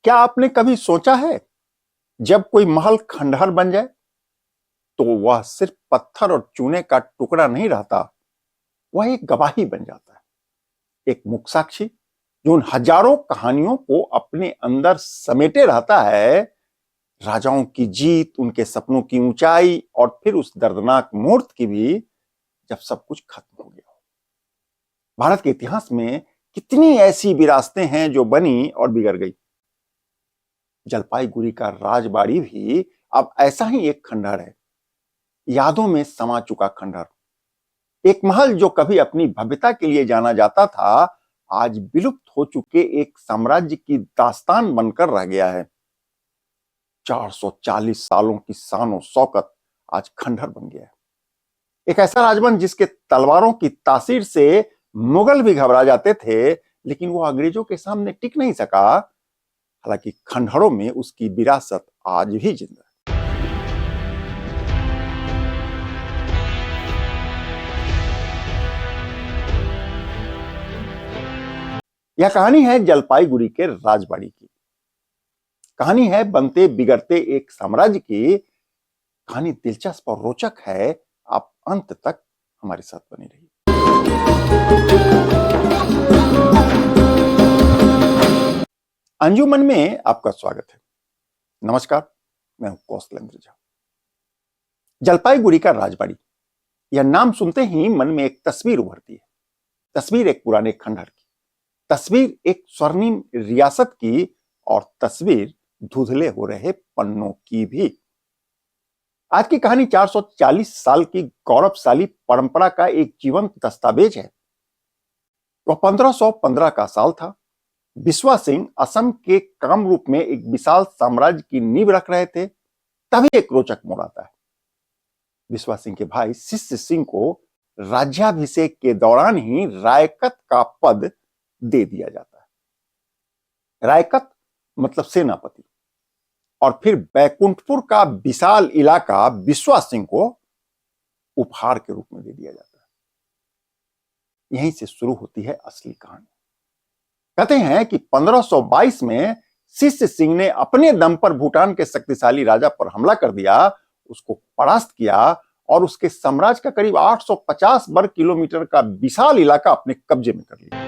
क्या आपने कभी सोचा है जब कोई महल खंडहर बन जाए तो वह सिर्फ पत्थर और चूने का टुकड़ा नहीं रहता, वह एक गवाही बन जाता है। एक मुख साक्षी जो उन हजारों कहानियों को अपने अंदर समेटे रहता है। राजाओं की जीत, उनके सपनों की ऊंचाई और फिर उस दर्दनाक मुहूर्त की भी, जब सब कुछ खत्म हो गया हो। भारत के इतिहास में कितनी ऐसी विरासतें हैं जो बनी और बिगड़ गई। जलपाईगुड़ी का राजबाड़ी भी अब ऐसा ही एक खंडहर है, यादों में समा चुका खंडहर। एक महल जो कभी अपनी भव्यता के लिए जाना जाता था, आज विलुप्त हो चुके एक साम्राज्य की दास्तान बनकर रह गया है। 440 सालों की शान और शौकत आज खंडहर बन गया है। एक ऐसा राजवंश जिसके तलवारों की तासीर से मुगल भी घबरा जाते थे, लेकिन वो अंग्रेजों के सामने टिक नहीं सका। हालांकि खंडहरों में उसकी विरासत आज भी जिंदा है। यह कहानी है जलपाईगुड़ी के राजबाड़ी की। कहानी है बनते बिगड़ते एक साम्राज्य की। कहानी दिलचस्प और रोचक है। आप अंत तक हमारे साथ बने रहिए। अंजुमन में आपका स्वागत है। नमस्कार, मैं हूं कौशलेंद्र झा। जलपाईगुड़ी का राजबाड़ी, यह नाम सुनते ही मन में एक तस्वीर उभरती है। तस्वीर एक पुराने खंडहर की, तस्वीर एक स्वर्णिम रियासत की और तस्वीर धुंधले हो रहे पन्नों की भी। आज की कहानी 440 साल की गौरवशाली परंपरा का एक जीवंत दस्तावेज है। वह 1515 का साल था। बिस्वा सिंह असम के कामरूप में एक विशाल साम्राज्य की नींव रख रहे थे। तभी एक रोचक मोड़ आता है। बिस्वा सिंह के भाई शिष्य सिंह को राज्याभिषेक के दौरान ही रायकत का पद दे दिया जाता है। रायकत मतलब सेनापति। और फिर बैकुंठपुर का विशाल इलाका बिस्वा सिंह को उपहार के रूप में दे दिया जाता है। यहीं से शुरू होती है असली कहानी। कहते हैं कि 1522 में शिष्य सिंह ने अपने दम पर भूटान के शक्तिशाली राजा पर हमला कर दिया, उसको परास्त किया और उसके साम्राज्य का करीब 850 वर्ग किलोमीटर का विशाल इलाका अपने कब्जे में कर लिया।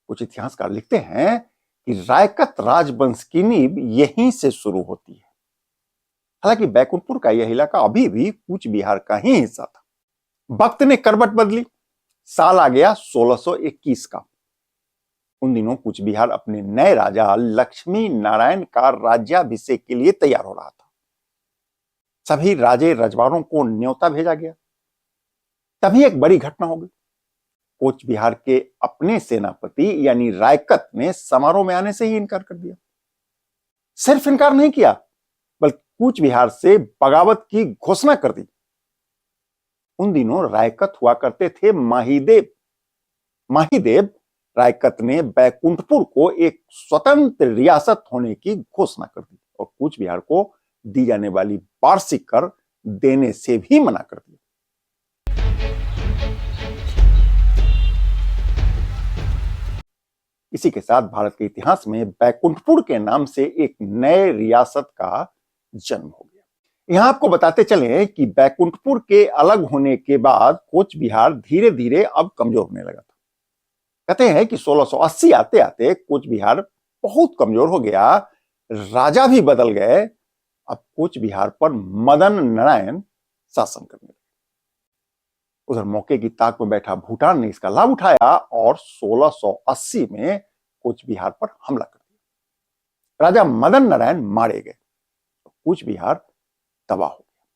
कुछ इतिहासकार लिखते हैं कि रायकत राजवंश की नींव यहीं से शुरू होती है। हालांकि बैकुंठपुर का यह इलाका अभी भी कूच बिहार का ही हिस्सा था। वक्त ने करवट बदली। साल आ गया 1621 का। उन दिनों कूच बिहार अपने नए राजा लक्ष्मी नारायण का राज्याभिषेक के लिए तैयार हो रहा था। सभी राजे रजवाड़ों को न्योता भेजा गया। तभी एक बड़ी घटना हो गई। कूच बिहार के अपने सेनापति यानी रायकत ने समारोह में आने से ही इनकार कर दिया। सिर्फ इनकार नहीं किया, बल्कि कूच बिहार से बगावत की घोषणा कर दी। उन दिनों रायकत हुआ करते थे माहीदेव। माहीदेव रायकत ने बैकुंठपुर को एक स्वतंत्र रियासत होने की घोषणा कर दी और कूच बिहार को दी जाने वाली वार्षिक कर देने से भी मना कर दिया। इसी के साथ भारत के इतिहास में बैकुंठपुर के नाम से एक नए रियासत का जन्म हो गया। यहां आपको बताते चले कि बैकुंठपुर के अलग होने के बाद कूच बिहार धीरे धीरे अब कमजोर होने लगा था। कहते हैं कि 1680 आते आते कूच बिहार बहुत कमजोर हो गया। राजा भी बदल गए। अब कूच बिहार पर मदन नारायण शासन करने लगे। उधर मौके की ताक में बैठा भूटान ने इसका लाभ उठाया और 1680 में कूच बिहार पर हमला कर दिया। राजा मदन नारायण मारे गए। कूच बिहार तबाह हो गया।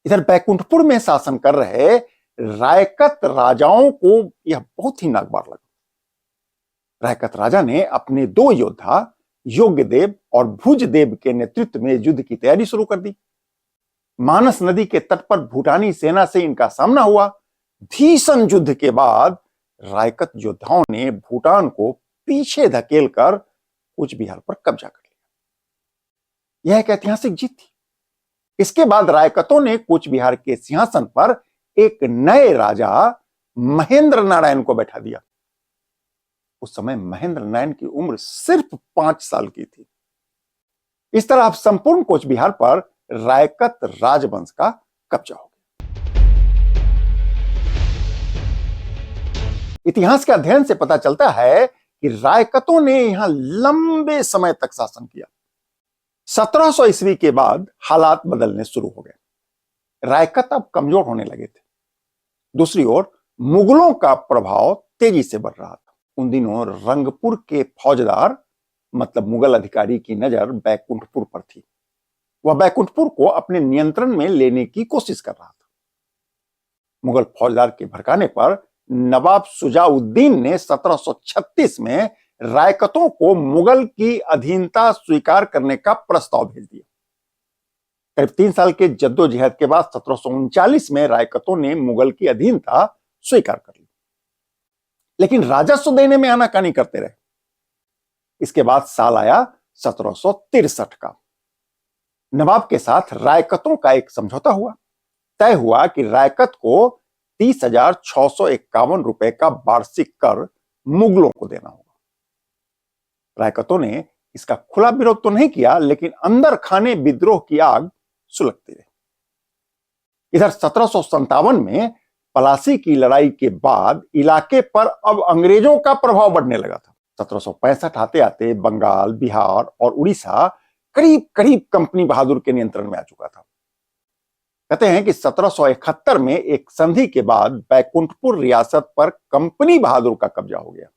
इधर बैकुंठपुर में शासन कर रहे रायकत राजाओं को यह बहुत ही नागवार लगा। रायकत राजा ने अपने दो योद्धा योग्यदेव और भुजदेव के नेतृत्व में युद्ध की तैयारी शुरू कर दी। मानस नदी के तट पर भूटानी सेना से इनका सामना हुआ। भीषण युद्ध के बाद रायकत योद्धाओं ने भूटान को पीछे धकेलकर कूच बिहार पर कब्जा कर लिया। यह एक ऐतिहासिक जीत थी। इसके बाद रायकतों ने कूच बिहार के सिंहासन पर एक नए राजा महेंद्र नारायण को बैठा दिया। उस समय महेंद्र नारायण की उम्र सिर्फ 5 साल की थी। इस तरह अब संपूर्ण कूच बिहार पर रायकत राजवंश का कब्जा हो गया। इतिहास के अध्ययन से पता चलता है कि रायकतों ने यहां लंबे समय तक शासन किया। 1700 ईस्वी के बाद हालात बदलने शुरू हो गए। रायकत अब कमजोर होने लगे थे। दूसरी ओर मुगलों का प्रभाव तेजी से बढ़ रहा था। उन दिनों रंगपुर के फौजदार मतलब मुगल अधिकारी की नजर बैकुंठपुर पर थी। वह बैकुंठपुर को अपने नियंत्रण में लेने की कोशिश कर रहा था। मुगल फौजदार के भड़काने पर नवाब सुजाउद्दीन ने 1736 में रायकतों को मुगल की अधीनता स्वीकार करने का प्रस्ताव भेज दिया। करीब 3 साल के जद्दोजहद के बाद 1739 में रायकतों ने मुगल की अधीनता स्वीकार कर ली, लेकिन राजस्व देने में आनाकानी करते रहे। इसके बाद साल आया 1763 का। नवाब के साथ रायकतों का एक समझौता हुआ। तय हुआ कि रायकत को 30,651 रुपए का वार्षिक कर मुगलों को देना होगा। रायकतों ने इसका खुला विरोध तो नहीं किया, लेकिन अंदर खाने विद्रोह की आग सुलगती रही। इधर 1757 में पलासी की लड़ाई के बाद इलाके पर अब अंग्रेजों का प्रभाव बढ़ने लगा था। 1765 आते आते बंगाल, बिहार और उड़ीसा करीब करीब कंपनी बहादुर के नियंत्रण में आ चुका था। कहते हैं कि 1771 में एक संधि के बाद बैकुंठपुर रियासत पर कंपनी बहादुर का कब्जा हो गया।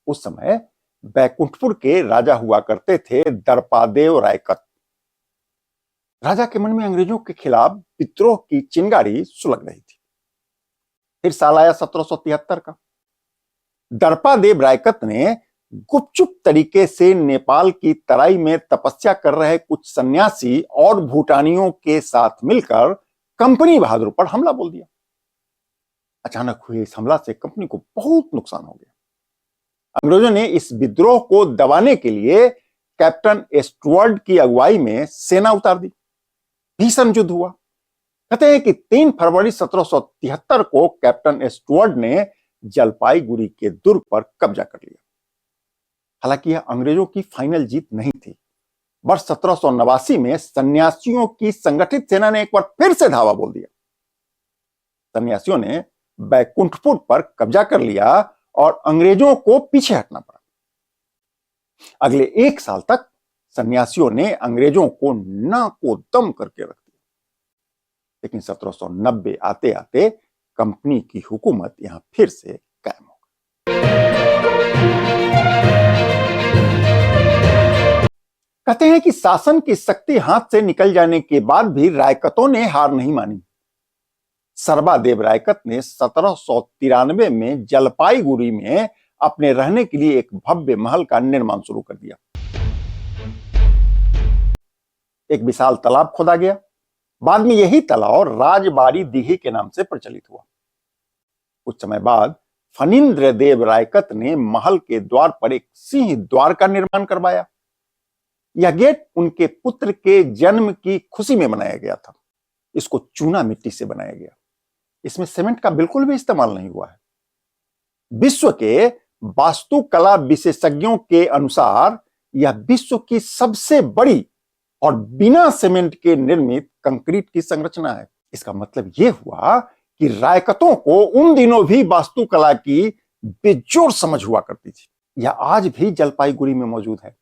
उस समय बैकुंठपुर के राजा हुआ करते थे दर्पादेव रायकत। राजा के मन में अंग्रेजों के खिलाफ विद्रोह की चिंगारी सुलग रही थी। फिर साल आया 1773 का। दर्पादेव रायकत ने गुपचुप तरीके से नेपाल की तराई में तपस्या कर रहे कुछ सन्यासी और भूटानियों के साथ मिलकर कंपनी बहादुर पर हमला बोल दिया। अचानक हुए इस हमला से कंपनी को बहुत नुकसान हो गया। अंग्रेजों ने इस विद्रोह को दबाने के लिए कैप्टन स्टुअर्ट की अगुवाई में सेना उतार दी। भीषण युद्ध हुआ। कहते हैं कि 3 फरवरी 1773 को कैप्टन स्टुअर्ट ने जलपाईगुड़ी के दुर्ग पर कब्जा कर लिया। हालांकि यह अंग्रेजों की फाइनल जीत नहीं थी। वर्ष 1789 में सन्यासियों की संगठित सेना ने एक बार फिर से धावा बोल दिया। सन्यासियों ने बैकुंठपुर पर कब्जा कर लिया और अंग्रेजों को पीछे हटना पड़ा। अगले 1 साल तक सन्यासियों ने अंग्रेजों को नाको दम करके रख दिया। लेकिन 1790 आते आते कंपनी की हुकूमत यहां फिर से कायम हो गई। कहते हैं कि शासन की शक्ति हाथ से निकल जाने के बाद भी रायकतों ने हार नहीं मानी। सर्बादेव रायकत ने 1793 में जलपाईगुड़ी में अपने रहने के लिए एक भव्य महल का निर्माण शुरू कर दिया। एक विशाल तालाब खोदा गया। बाद में यही तालाब राजबाड़ी दीघी के नाम से प्रचलित हुआ। कुछ समय बाद फणींद्र देव रायकत ने महल के द्वार पर एक सिंह द्वार का निर्माण करवाया। यह गेट उनके पुत्र के जन्म की खुशी में बनाया गया था। इसको चूना मिट्टी से बनाया गया। इसमें सीमेंट का बिल्कुल भी इस्तेमाल नहीं हुआ है। विश्व के वास्तुकला विशेषज्ञों के अनुसार यह विश्व की सबसे बड़ी और बिना सीमेंट के निर्मित कंक्रीट की संरचना है। इसका मतलब यह हुआ कि रायकतों को उन दिनों भी वास्तुकला की बेजोड़ समझ हुआ करती थी। यह आज भी जलपाईगुड़ी में मौजूद है।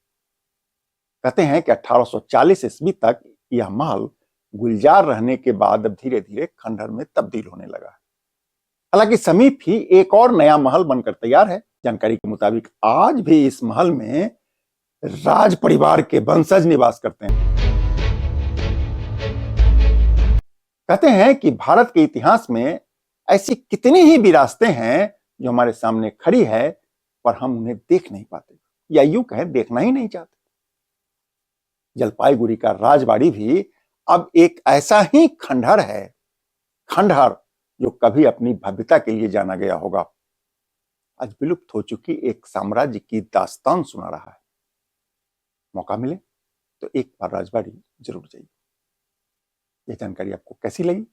कहते हैं कि 1840 ईस्वी तक यह महल गुलजार रहने के बाद अब धीरे धीरे खंडहर में तब्दील होने लगा है। हालांकि समीप ही एक और नया महल बनकर तैयार है। जानकारी के मुताबिक आज भी इस महल में राज परिवार के वंशज निवास करते हैं। कहते हैं कि भारत के इतिहास में ऐसी कितनी ही विरासतें हैं जो हमारे सामने खड़ी है, पर हम उन्हें देख नहीं पाते, या यूं कहें देखना ही नहीं चाहते। जलपाईगुड़ी का राजबाड़ी भी अब एक ऐसा ही खंडहर है, खंडहर जो कभी अपनी भव्यता के लिए जाना गया होगा। आज विलुप्त हो चुकी एक साम्राज्य की दास्तान सुना रहा है। मौका मिले तो एक बार राजबाड़ी जरूर जाइए। यह जानकारी आपको कैसी लगी?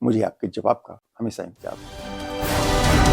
मुझे आपके जवाब का हमेशा इंतजार है।